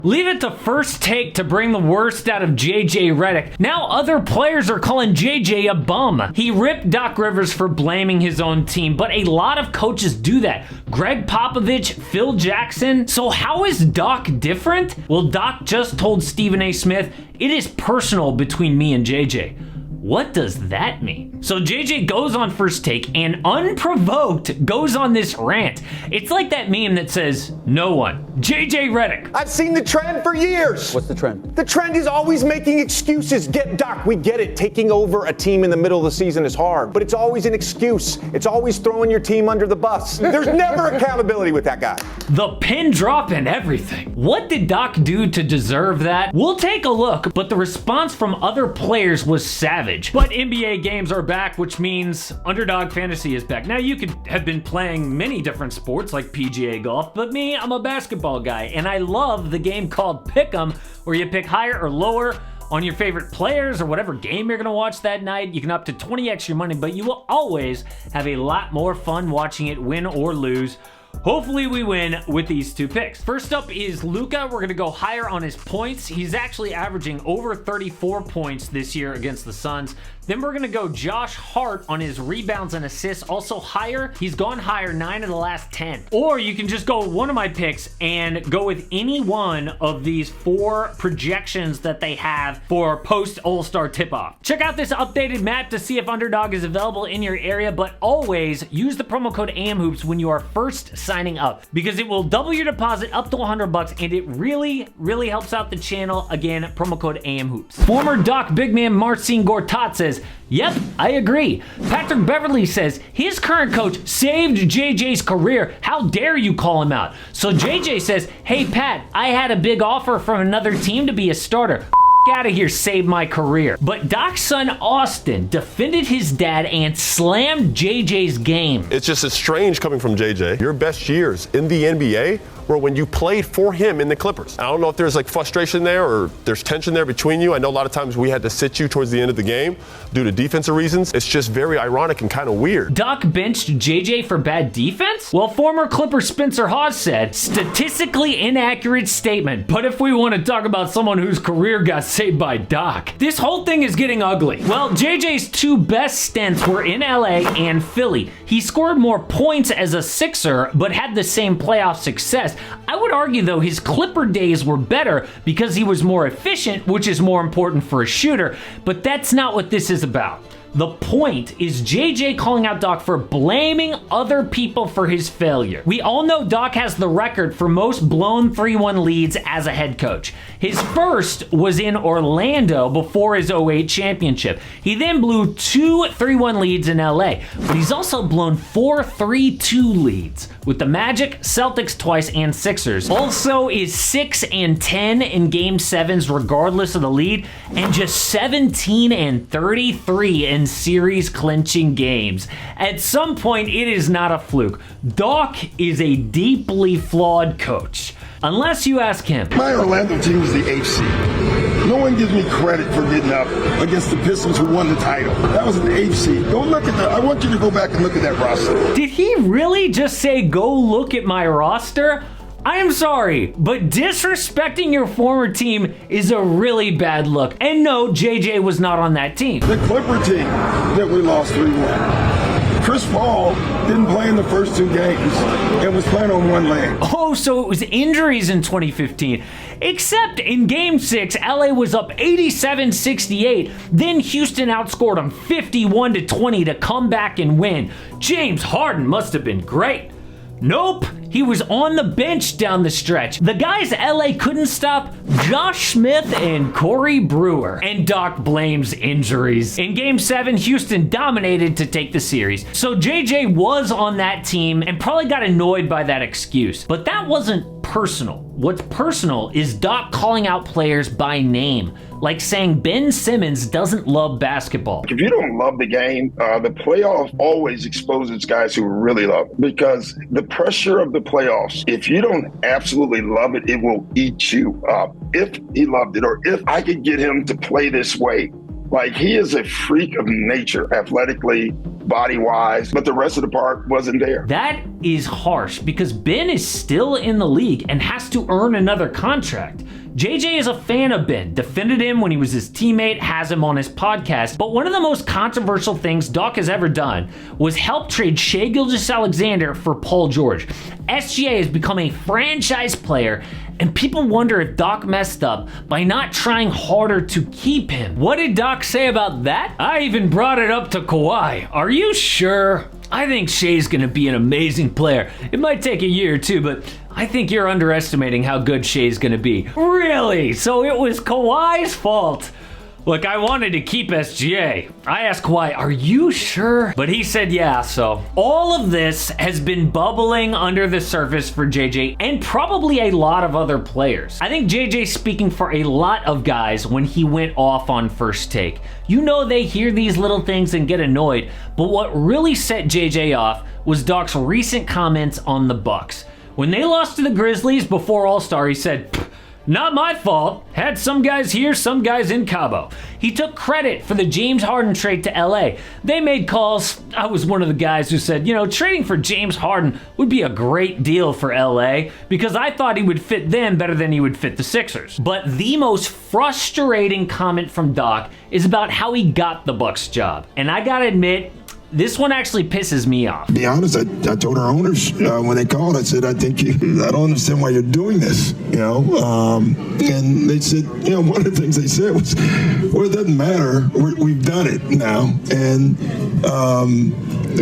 Leave it to First Take to bring the worst out of JJ Redick. Now other players are calling JJ a bum. He ripped Doc Rivers for blaming his own team, but a lot of coaches do that. Greg Popovich, Phil Jackson. So how is Doc different? Well, Doc just told Stephen A. Smith, "It is personal between me and JJ." What does that mean? So JJ goes on First Take and unprovoked goes on this rant. It's like that meme that says, "No one. JJ Redick." I've seen the trend for years. What's the trend? The trend is always making excuses. Get Doc, we get it. Taking over a team in the middle of the season is hard, but it's always an excuse. It's always throwing your team under the bus. There's never accountability with that guy. The pin drop and everything. What did Doc do to deserve that? We'll take a look, but the response from other players was savage. But NBA games are back, which means Underdog Fantasy is back. Now, you could have been playing many different sports like PGA golf, but me, I'm a basketball guy, and I love the game called Pick'em, where you pick higher or lower on your favorite players or whatever game you're gonna watch that night. You can up to 20x your money, but you will always have a lot more fun watching it win or lose. Hopefully we win with these two picks. First up is Luka. We're gonna go higher on his points. He's actually averaging over 34 points this year against the Suns. Then we're gonna go Josh Hart on his rebounds and assists, also higher. He's gone higher 9 of the last 10. Or you can just go one of my picks and go with any one of these 4 projections that they have for post All-Star tip-off. Check out this updated map to see if Underdog is available in your area, but always use the promo code AMHOOPS when you are first signing up, because it will double your deposit up to $100, and it really helps out the channel. Again, promo code AMHOOPS. Former Doc big man Marcin Gortat says, "Yep, I agree." Patrick Beverly says, "His current coach saved JJ's career. How dare you call him out?" So JJ says, "Hey Pat, I had a big offer from another team to be a starter. Out of here, save my career." But Doc's son Austin defended his dad and slammed JJ's game. It's just as strange coming from JJ. Your best years in the NBA were when you played for him in the Clippers. I don't know if there's like frustration there or there's tension there between you. I know a lot of times we had to sit you towards the end of the game due to defensive reasons. It's just very ironic and kind of weird. Doc benched JJ for bad defense? Well, former Clipper Spencer Hawes said, "Statistically inaccurate statement, but if we want to talk about someone whose career got saved by Doc, this whole thing is getting ugly." Well, JJ's 2 best stints were in LA and Philly. He scored more points as a Sixer, but had the same playoff success. I would argue, though, his Clipper days were better because he was more efficient, which is more important for a shooter, but that's not what this is about. The point is JJ calling out Doc for blaming other people for his failure. We all know Doc has the record for most blown 3-1 leads as a head coach. His first was in Orlando before his 08 championship. He then blew 2 3-1 leads in LA, but he's also blown 4 3-2 leads with the Magic, Celtics twice, and Sixers. Also is 6-10 in Game 7s regardless of the lead, and just 17-33 in series clinching games. At some point, it is not a fluke. Doc is a deeply flawed coach. Unless you ask him. My Orlando team was the HC. No one gives me credit for getting up against the Pistons who won the title. That was an HC. Go look at that. I want you to go back and look at that roster. Did he really just say, "Go look at my roster"? I am sorry, but disrespecting your former team is a really bad look. And no, JJ was not on that team. The Clipper team that we lost 3-1. Chris Paul didn't play in the first 2 games and was playing on one leg. Oh, so it was injuries in 2015. Except in Game 6, LA was up 87-68. Then Houston outscored them 51-20 to come back and win. James Harden must have been great. Nope, he was on the bench down the stretch. The guys LA couldn't stop, Josh Smith and Corey Brewer. And Doc blames injuries. In Game 7, Houston dominated to take the series. So JJ was on that team and probably got annoyed by that excuse. But that wasn't personal. What's personal is Doc calling out players by name, like saying Ben Simmons doesn't love basketball. If you don't love the game, the playoffs always exposes guys who really love it, because the pressure of the playoffs, if you don't absolutely love it, it will eat you up. If he loved it, or if I could get him to play this way, Like, he is a freak of nature, athletically, body-wise, but the rest of the part wasn't there. That is harsh because Ben is still in the league and has to earn another contract. JJ is a fan of Ben, defended him when he was his teammate, has him on his podcast, but one of the most controversial things Doc has ever done was help trade Shai Gilgeous-Alexander for Paul George. SGA has become a franchise player, and people wonder if Doc messed up by not trying harder to keep him. What did Doc say about that? I even brought it up to Kawhi. Are you sure? I think Shai's gonna be an amazing player. It might take a year or two, but I think you're underestimating how good Shai's gonna be. Really? So it was Kawhi's fault? Look, I wanted to keep SGA. I asked Kawhi, are you sure? But he said yeah, so. All of this has been bubbling under the surface for JJ and probably a lot of other players. I think JJ's speaking for a lot of guys when he went off on First Take. You know they hear these little things and get annoyed, but what really set JJ off was Doc's recent comments on the Bucks. When they lost to the Grizzlies before All-Star, he said, not my fault. Had some guys here, some guys in Cabo. He took credit for the James Harden trade to LA. They made calls. I was one of the guys who said, you know, trading for James Harden would be a great deal for LA because I thought he would fit them better than he would fit the Sixers. But the most frustrating comment from Doc is about how he got the Bucks job. And I gotta admit, this one actually pisses me off. To be honest, I told our owners when they called, I said, I don't understand why you're doing this, you know. And they said, you know, one of the things they said was, well, it doesn't matter. We've done it now, and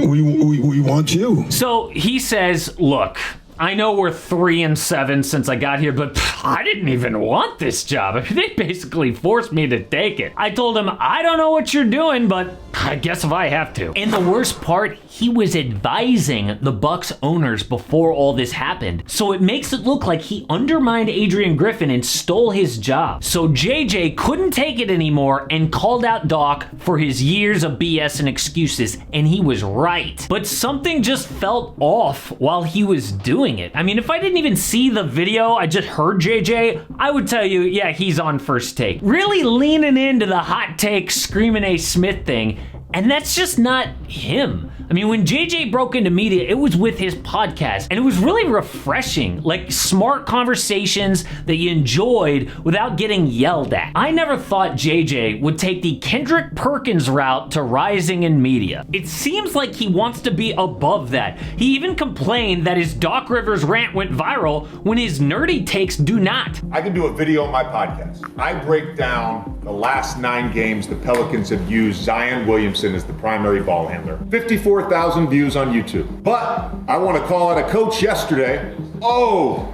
we want you. So he says, look, I know we're 3-7 since I got here, but I didn't even want this job. I mean, they basically forced me to take it. I told him, I don't know what you're doing, but I guess if I have to. And the worst part, he was advising the Bucks owners before all this happened. So it makes it look like he undermined Adrian Griffin and stole his job. So JJ couldn't take it anymore and called out Doc for his years of BS and excuses, and he was right. But something just felt off while he was doing it. I mean, if I didn't even see the video, I just heard JJ, I would tell you, yeah, he's on First Take. Really leaning into the hot take, screaming A. Smith thing, and that's just not him. I mean, when JJ broke into media, it was with his podcast, and it was really refreshing, like smart conversations that you enjoyed without getting yelled at. I never thought JJ would take the Kendrick Perkins route to rising in media. It seems like he wants to be above that. He even complained that his Doc Rivers rant went viral when his nerdy takes do not. I can do a video on my podcast. I break down the last 9 games the Pelicans have used Zion Williamson as the primary ball handler. 54,000 views on YouTube. But I want to call out a coach yesterday. Oh,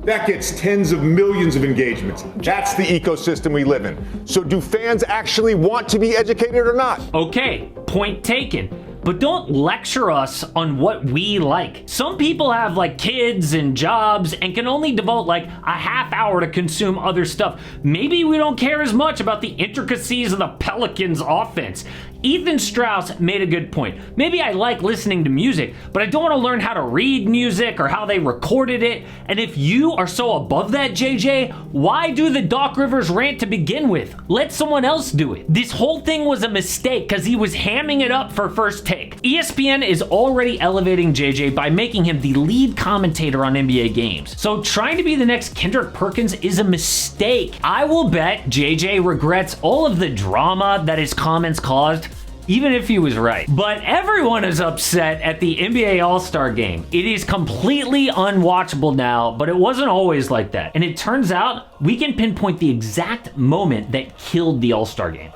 that gets tens of millions of engagements. That's the ecosystem we live in. So do fans actually want to be educated or not? Okay, point taken. But don't lecture us on what we like. Some people have like kids and jobs and can only devote like a half hour to consume other stuff. Maybe we don't care as much about the intricacies of the Pelicans offense. Ethan Strauss made a good point. Maybe I like listening to music, but I don't want to learn how to read music or how they recorded it. And if you are so above that, JJ, why do the Doc Rivers rant to begin with? Let someone else do it. This whole thing was a mistake because he was hamming it up for First Take. ESPN is already elevating JJ by making him the lead commentator on NBA games. So trying to be the next Kendrick Perkins is a mistake. I will bet JJ regrets all of the drama that his comments caused, even if he was right. But everyone is upset at the NBA All-Star Game. It is completely unwatchable now, but it wasn't always like that. And it turns out we can pinpoint the exact moment that killed the All-Star Game.